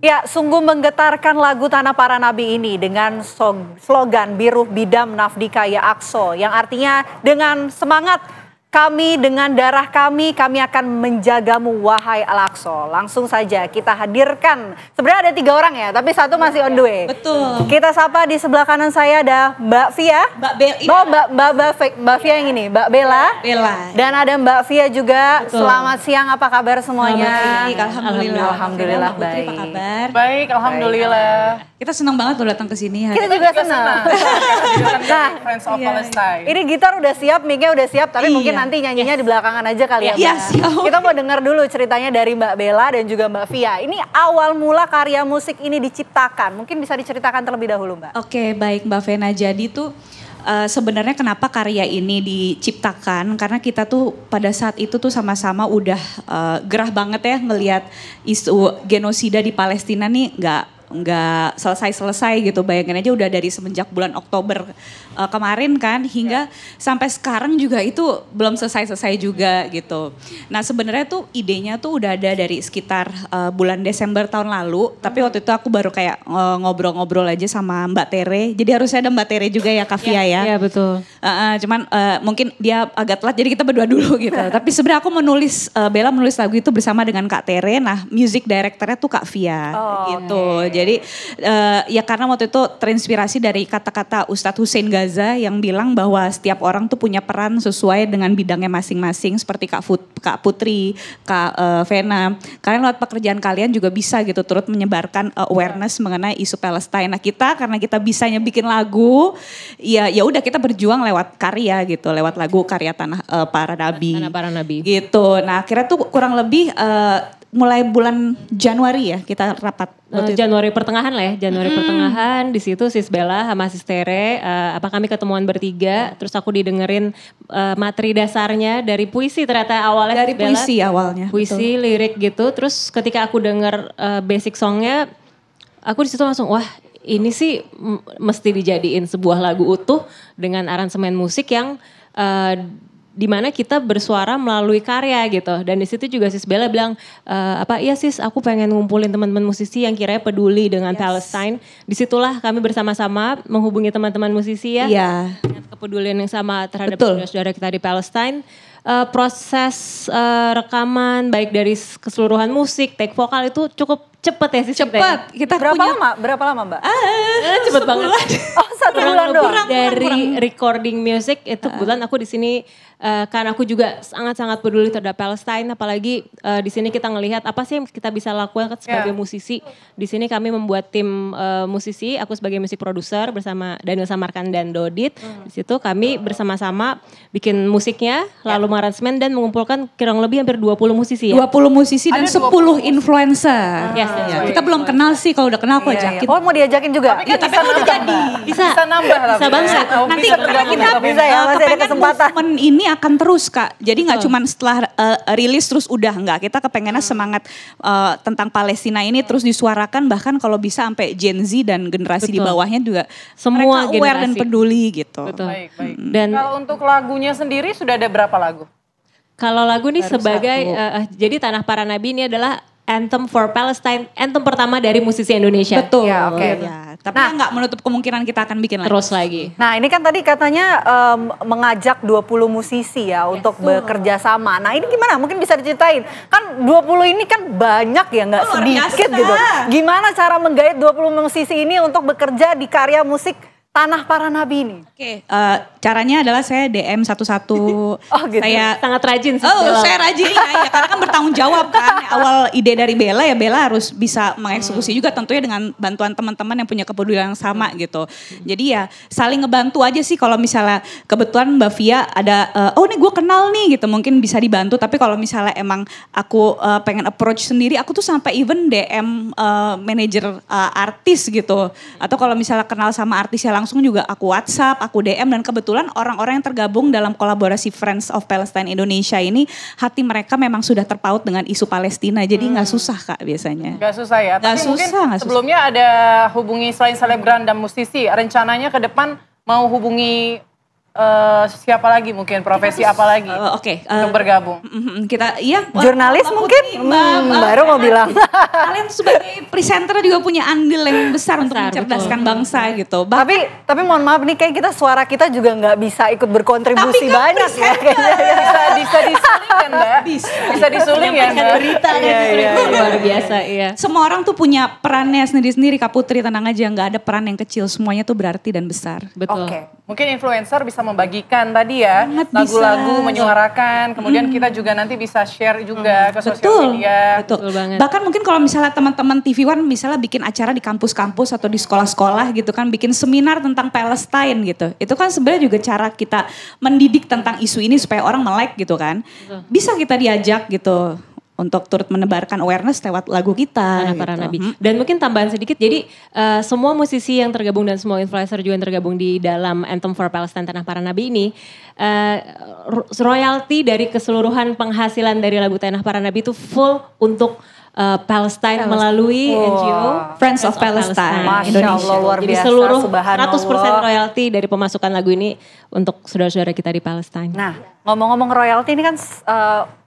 Ya, sungguh menggetarkan lagu Tanah Para Nabi ini dengan slogan Biruh Bidam Nafdika Ya Akso, yang artinya dengan semangat kami, dengan darah kami akan menjagamu wahai Al-Aqsa. Langsung saja kita hadirkan, sebenarnya ada 3 orang ya, tapi satu masih on the way. Betul. Kita sapa di sebelah kanan saya ada Mbak Via. Mbak Via yang ini, Mbak Bella. Dan ada Mbak Via juga. Betul. Selamat siang, apa kabar semuanya? Baik, alhamdulillah. Baik. Apa kabar? Baik, alhamdulillah. Kita senang banget loh datang ke sini. Kita juga senang. Nah, Friends of Palestine. Ini gitar udah siap, mic-nya udah siap, tapi mungkin nanti nyanyinya di belakangan aja kali ya, Mbak. Kita mau dengar dulu ceritanya dari Mbak Bella dan juga Mbak Via. Ini awal mula karya musik ini diciptakan. Mungkin bisa diceritakan terlebih dahulu, Mbak. Oke, baik Mbak Vena. Jadi tuh sebenarnya kenapa karya ini diciptakan? Karena kita tuh pada saat itu tuh sama-sama udah gerah banget ya ngelihat isu genosida di Palestina nih nggak selesai gitu. Bayangin aja udah dari semenjak bulan Oktober kemarin kan hingga sampai sekarang juga itu belum selesai juga gitu. Nah sebenarnya tuh idenya tuh udah ada dari sekitar bulan Desember tahun lalu. Tapi waktu itu aku baru kayak ngobrol-ngobrol aja sama Mbak Tere. Jadi harusnya ada Mbak Tere juga ya, Kak Via ya. Iya betul. Cuman mungkin dia agak telat jadi kita berdua dulu gitu. Tapi sebenarnya aku Bella menulis lagu itu bersama dengan Kak Tere. Nah music directornya tuh Kak Via gitu. Jadi ya karena waktu itu terinspirasi dari kata-kata Ustadz Hussein Gaza yang bilang bahwa setiap orang tuh punya peran sesuai dengan bidangnya masing-masing, seperti Kak Putri, Kak Vena. Kalian lewat pekerjaan kalian juga bisa gitu turut menyebarkan awareness mengenai isu Palestina. Nah kita karena kita bisanya bikin lagu, ya udah kita berjuang lewat karya gitu, lewat lagu karya Tanah Para Nabi. Tanah Para Nabi. Gitu. Nah akhirnya tuh kurang lebih mulai bulan Januari ya kita rapat. Januari pertengahan lah ya, Januari pertengahan di situ Sis Bella sama Sis Tere, kami ketemuan bertiga, terus aku didengerin materi dasarnya dari puisi ternyata awalnya. Dari Bella, puisi awalnya. Puisi, lirik gitu, terus ketika aku denger basic songnya, aku di situ langsung wah ini sih mesti dijadiin sebuah lagu utuh dengan aransemen musik yang di mana kita bersuara melalui karya gitu. Dan di situ juga Sis Bella bilang, iya Sis aku pengen ngumpulin teman-teman musisi yang kiranya peduli dengan Palestine. Disitulah kami bersama-sama menghubungi teman-teman musisi ya. Dengan kepedulian yang sama terhadap saudara-saudara kita di Palestine. Proses rekaman baik dari keseluruhan musik, take vokal itu cukup cepet ya Sis. Cepet. Kita Berapa lama Mbak? Cepet banget. Oh 1 bulan doang. Dari recording music itu kebetulan aku di sini karena aku juga sangat-sangat peduli terhadap Palestine, apalagi di sini kita ngelihat apa sih yang kita bisa lakukan sebagai musisi. Di sini kami membuat tim musisi, aku sebagai musik produser bersama Daniel Samarkan dan Dodit. Di situ kami bersama-sama bikin musiknya, lalu aransemen dan mengumpulkan kurang lebih hampir 20 musisi ya. 20 musisi dan 10 influencer. Kita belum kenal sih, kalau udah kenal aku ajakin. Oh mau diajakin juga? Tapi mau jadi. Bisa nambah. Bisa banget. Nanti kita bisa ya, masih ada kesempatan. Movement ini akan terus Kak. Jadi gak cuma setelah rilis terus udah enggak. Kita kepengennya semangat tentang Palestina ini terus disuarakan, bahkan kalau bisa sampai Gen Z dan generasi di bawahnya juga semua mereka aware dan peduli gitu. Betul. Baik. Dan kalau untuk lagunya sendiri sudah ada berapa lagu? Kalau lagu ini sebagai jadi Tanah Para Nabi ini adalah anthem for Palestine, anthem pertama dari musisi Indonesia. Betul. Ya, oke. Tapi nggak menutup kemungkinan kita akan bikin terus lagi. Nah ini kan tadi katanya mengajak 20 musisi ya untuk bekerja sama. Nah ini gimana? Mungkin bisa diceritain. Kan 20 ini kan banyak ya, nggak sedikit gitu. Gimana cara menggait 20 musisi ini untuk bekerja di karya musik Tanah Para Nabi ini? Oke, caranya adalah saya DM satu-satu. Gitu. Saya sangat rajin sih. Saya rajin ya, karena kan bertanggung jawab kan. Awal ide dari Bella ya Bella harus bisa mengeksekusi juga tentunya dengan bantuan teman-teman yang punya kepedulian yang sama gitu. Jadi ya saling ngebantu aja sih, kalau misalnya kebetulan Mbak Via ada, nih gue kenal nih gitu, mungkin bisa dibantu. Tapi kalau misalnya emang aku pengen approach sendiri, aku tuh sampai even DM manajer artis gitu. Atau kalau misalnya kenal sama artisnya langsung juga aku WhatsApp, aku DM, dan kebetulan orang-orang yang tergabung dalam kolaborasi Friends of Palestine Indonesia ini hati mereka memang sudah terpaut dengan isu Palestina, jadi nggak susah Kak biasanya. Nggak susah ya, tapi mungkin sebelumnya ada hubungi selain selebgram dan musisi, rencananya ke depan mau hubungi siapa lagi mungkin, profesi apa lagi untuk bergabung? Kita, iya. Jurnalis mungkin? Baru mau bilang. Kalian sebagai presenter juga punya andil yang besar untuk mencerdaskan bangsa gitu. Tapi mohon maaf nih, kayak suara kita juga nggak bisa ikut berkontribusi banyak ya. Bisa disuling kan Mbak? Bisa disuling ya Mbak? Berita luar biasa, iya. Semua orang tuh punya perannya sendiri-sendiri, Kak Putri, tenang aja, nggak ada peran yang kecil, semuanya tuh berarti dan besar. Betul. Oke. Mungkin influencer bisa membagikan tadi ya, lagu-lagu menyuarakan, kemudian kita juga nanti bisa share juga ke sosial media. Betul banget. Bahkan mungkin kalau misalnya teman-teman TV One misalnya bikin acara di kampus-kampus atau di sekolah-sekolah gitu kan, bikin seminar tentang Palestine gitu. Itu kan sebenarnya juga cara kita mendidik tentang isu ini supaya orang melek gitu kan. Bisa kita diajak gitu untuk turut menebarkan awareness lewat lagu kita. Tanah Para Nabi. Dan mungkin tambahan sedikit, jadi semua musisi yang tergabung dan semua influencer juga yang tergabung di dalam Anthem for Palestine Tanah Para Nabi ini, royalti dari keseluruhan penghasilan dari lagu Tanah Para Nabi itu full untuk Palestine melalui NGO Friends of Palestine Masya Allah, luar Jadi biasa, seluruh subhanallah. 100% royalti dari pemasukan lagu ini untuk saudara-saudara kita di Palestine. Nah, ngomong-ngomong royalti ini kan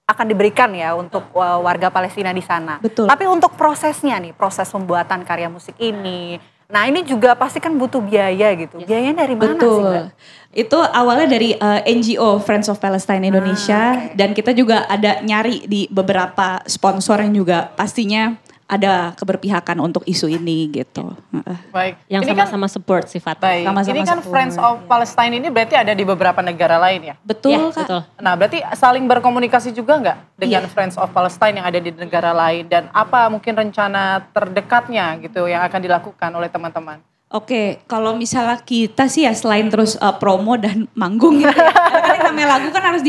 akan diberikan ya untuk warga Palestina di sana. Betul. Tapi untuk prosesnya nih, proses pembuatan karya musik ini, nah ini juga pasti kan butuh biaya gitu. Biayanya dari mana sih Mbak? Itu awalnya dari NGO Friends of Palestine Indonesia, dan kita juga ada nyari di beberapa sponsor yang juga pastinya ada keberpihakan untuk isu ini gitu. Baik. Yang sama-sama support sifatnya. Baik. Sama-sama Ini kan support. Friends of Palestine ini berarti ada di beberapa negara lain ya? Betul, Ya, Kak. betul. Nah berarti saling berkomunikasi juga nggak dengan Iya. Friends of Palestine yang ada di negara lain? Dan apa mungkin rencana terdekatnya gitu yang akan dilakukan oleh teman-teman? Oke, kalau misalnya kita sih ya selain terus promo dan manggung gitu ya. Karena kan yang namanya lagu kan harus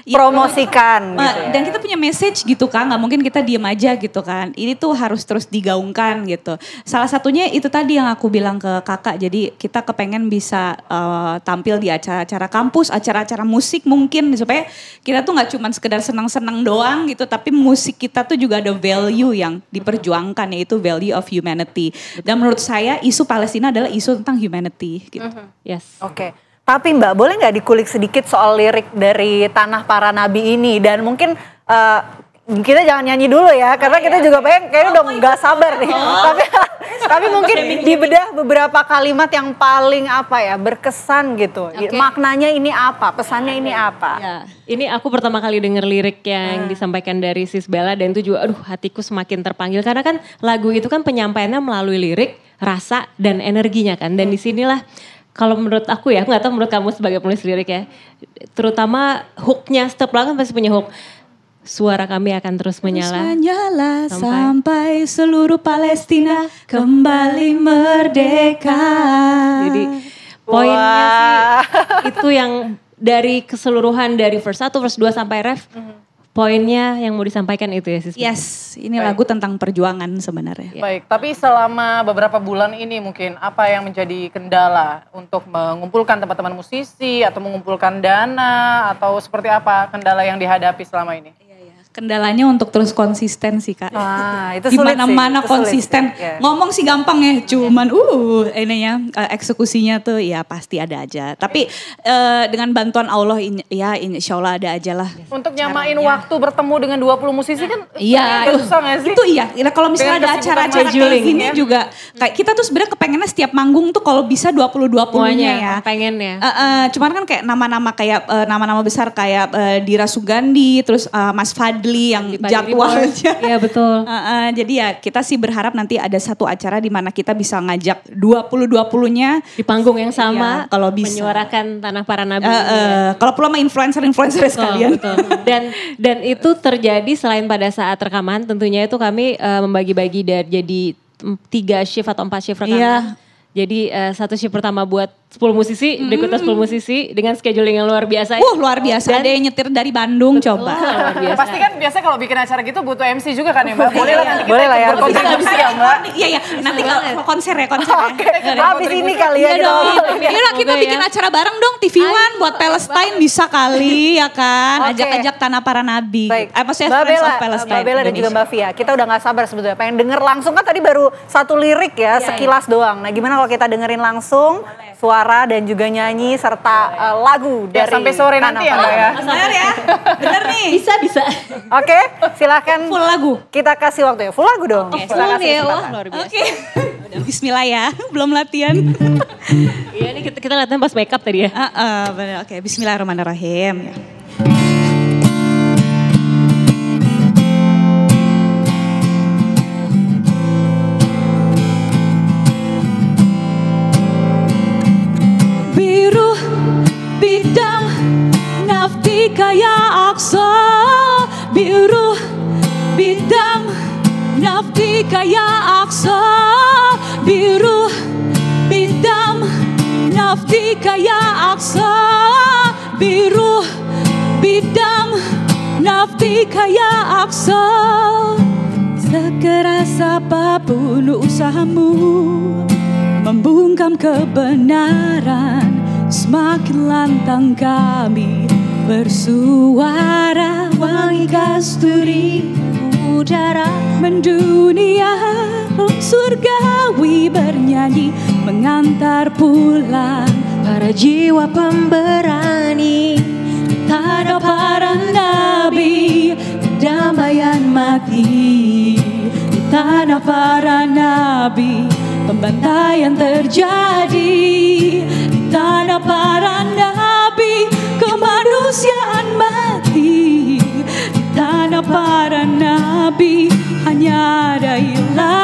Promosikan gitu ya. Dan kita punya message gitu kan, nggak mungkin kita diem aja gitu kan. Ini tuh harus terus digaungkan gitu. Salah satunya itu tadi yang aku bilang ke kakak, jadi kita kepengen bisa tampil di acara-acara kampus, acara-acara musik mungkin, supaya kita tuh nggak cuma sekedar senang-senang doang gitu, tapi musik kita tuh juga ada value yang diperjuangkan, yaitu value of humanity. Dan menurut saya isu Palestina adalah isu tentang humanity gitu. Yes. Oke. Tapi Mbak, boleh nggak dikulik sedikit soal lirik dari Tanah Para Nabi ini? Dan mungkin kita jangan nyanyi dulu ya, karena kita juga pengen, kayaknya udah nggak sabar nih. Tapi mungkin dibedah beberapa kalimat yang paling berkesan gitu. Maknanya ini apa? Pesannya ini apa? Ya, ini aku pertama kali denger lirik yang disampaikan dari Sis Bella, dan itu juga hatiku semakin terpanggil. Karena kan lagu itu kan penyampaiannya melalui lirik, rasa, dan energinya kan. Dan disinilah kalau menurut aku ya, aku gak tahu menurut kamu sebagai penulis lirik ya, terutama hooknya, setiap lagu kan pasti punya hook. Suara kami akan terus menyala. Sampai seluruh Palestina kembali merdeka. Jadi poinnya sih itu yang dari keseluruhan dari verse 1, verse 2 sampai ref. Poinnya yang mau disampaikan itu ya Sis. Yes, ini lagu tentang perjuangan sebenarnya. Baik, tapi selama beberapa bulan ini mungkin apa yang menjadi kendala untuk mengumpulkan teman-teman musisi atau mengumpulkan dana atau seperti apa kendala yang dihadapi selama ini? Kendalanya untuk terus konsisten sih Kak. Itu sulit sih. Dimana-mana itu sulit konsisten. sih. Yeah. Ngomong sih gampang ya, cuman eksekusinya tuh ya pasti ada aja. Tapi dengan bantuan Allah insya Allah ada aja lah. Untuk nyamain waktu bertemu dengan 20 musisi kan Iya, susah gak sih? itu iya. Kalau misalnya Dengan ada acara-acara kesibukan kayak gini ya. juga, kayak kita tuh sebenarnya kepengennya setiap manggung tuh kalau bisa 20-20-nya ya. Pengen ya. Cuman kan kayak nama-nama kayak nama-nama besar kayak Dira Sugandi, terus Mas Fadli yang jadwalnya. Iya betul. Jadi ya kita sih berharap nanti ada satu acara di mana kita bisa ngajak 20-20-nya Di panggung yang sama, iya, kalau bisa. Menyuarakan Tanah Para Nabi. Kalau perlu sama influencer-influencer sekalian. Betul. Dan itu terjadi selain pada saat rekaman, tentunya itu kami membagi-bagi jadi 3 shift atau 4 shift rekaman. Iya. Jadi satu shift pertama buat 10 musisi, berikutnya 10 musisi dengan scheduling yang luar biasa. Luar biasa. Ada yang nyetir dari Bandung, coba. Luar biasa. Pasti kan biasa kalau bikin acara gitu butuh MC juga kan ya Mbak? Boleh lah nanti Boleh lah ya. berkontribusi ya Mbak. Iya. Nanti kalau konser ya. Habis ini kali ya. Iya dong. kita- Yaudah kita Semoga bikin ya. acara bareng dong TV One buat Palestine bisa kali ya kan. Oke. Ajak-ajak Tanah Para Nabi. Baik, Maksudnya Mbak Friends Bella, of Palestine Mbak Bella dan juga Indonesia. Mbak Fia, kita udah gak sabar sebetulnya pengen denger langsung, kan tadi baru satu lirik ya, sekilas doang. Nah gimana kalau kita dengerin langsung suara dan juga nyanyi serta lagu Ya, dari sampai sore nanti ya Mbak ya. Bener ya? Bener nih. Bisa. Oke, silakan Full lagu. kita kasih waktu ya. Full lagu dong. Oke, Silakan full nih ya. Wah, kesempatan. luar biasa. Oke. Udah, Bismillah ya, belum latihan. Iya, ini kita latihan pas make up tadi ya. Bener. Oke, Bismillahirrahmanirrahim. Biru bidang naftika ya Aqsa, biru bidang naftika ya Aqsa, biru bidang naftika ya Aqsa, biru bidang naftika ya Aqsa. Sekeras apapun usahamu membungkam kebenaran, semakin lantang kami bersuara. Wangi kasturi udara mendunia, surgawi bernyanyi mengantar pulang para jiwa pemberani. Tanah para nabi, damaian mati. Di tanah para nabi, pembantaian terjadi. Di tanah para nabi, kemanusiaan mati. Di tanah para nabi, hanya ada ilah.